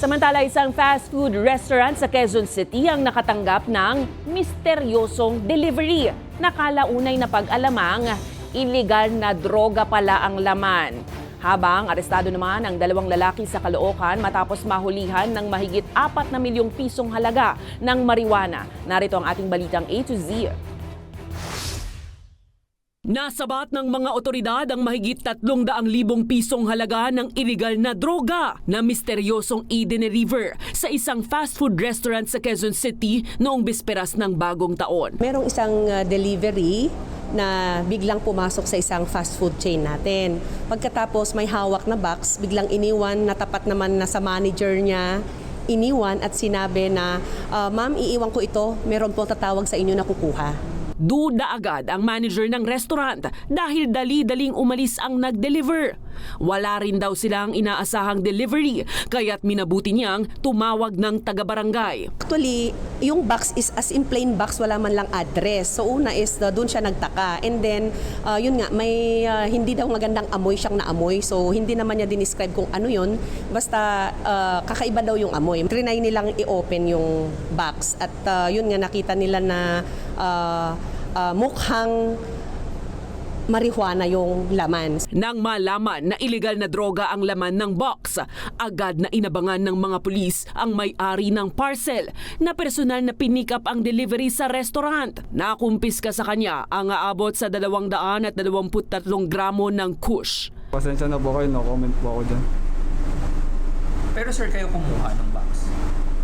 Samantala, isang fast food restaurant sa Quezon City ang nakatanggap ng misteryosong delivery. Nakalaunay na pag-alamang illegal na droga pala ang laman. Habang arestado naman ang dalawang lalaki sa Caloocan matapos mahulihan ng mahigit 4 na milyong pisong halaga ng marijuana. Narito ang ating balitang A to Z. Nasabat ng mga otoridad ang mahigit 300,000 pisong halaga ng iligal na droga na misteryosong i-deliver sa isang fast food restaurant sa Quezon City noong bisperas ng bagong taon. Merong isang delivery na biglang pumasok sa isang fast food chain natin. Pagkatapos may hawak na box, biglang iniwan, natapat naman na sa manager niya, iniwan at sinabi na, "Ma'am, iiwan ko ito, meron po tatawag sa inyo na kukuha." Duda agad ang manager ng restaurant dahil dali-daling umalis ang nag-deliver. Wala rin daw silang inaasahang delivery kaya't minabuti niyang tumawag ng taga-barangay. Actually, yung box is as in plain box, wala man lang address. So una is doon siya nagtaka. And then, yun nga, may hindi daw magandang amoy siyang naamoy. So hindi naman niya dinescribe kung ano yun. Basta kakaiba daw yung amoy. Trinay nilang i-open yung box. At yun nga, nakita nila na mukhang marijuana yung laman. Nang malaman na iligal na droga ang laman ng box, agad na inabangan ng mga pulis ang may-ari ng parcel na personal na pinik up ang delivery sa restaurant. Nakumpiska sa kanya ang aabot sa 223 gramo ng kush. Pasensya na po kayo, no comment po ako dyan. Pero sir, kayo kumuha ng box?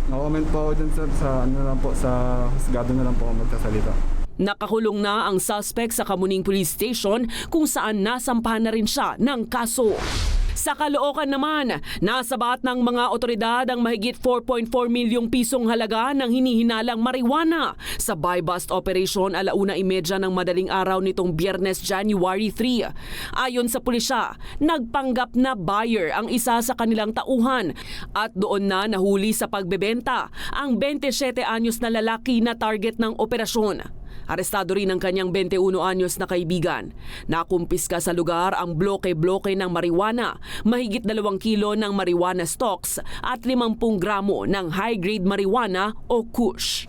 No comment po ako dyan sir, sa ano lang po, sa husgado na lang po ako magsasalita. Nakakulong na ang suspect sa Kamuning Police Station kung saan nasampahan na rin siya ng kaso. Sa Caloocan naman, nasabat ng mga otoridad ang mahigit 4.4 milyong pisong halaga ng hinihinalang marijuana sa buy-bust operation 1:30 ng madaling araw nitong Biyernes, January 3. Ayon sa pulisya, nagpanggap na buyer ang isa sa kanilang tauhan at doon na nahuli sa pagbebenta ang 27 anyos na lalaki na target ng operasyon. Arestado rin ang kanyang 21 anyos na kaibigan. Nakumpiska sa lugar ang bloke-bloke ng marijuana, mahigit 2 kilo ng marijuana stalks at 50 gramo ng high-grade marijuana o kush.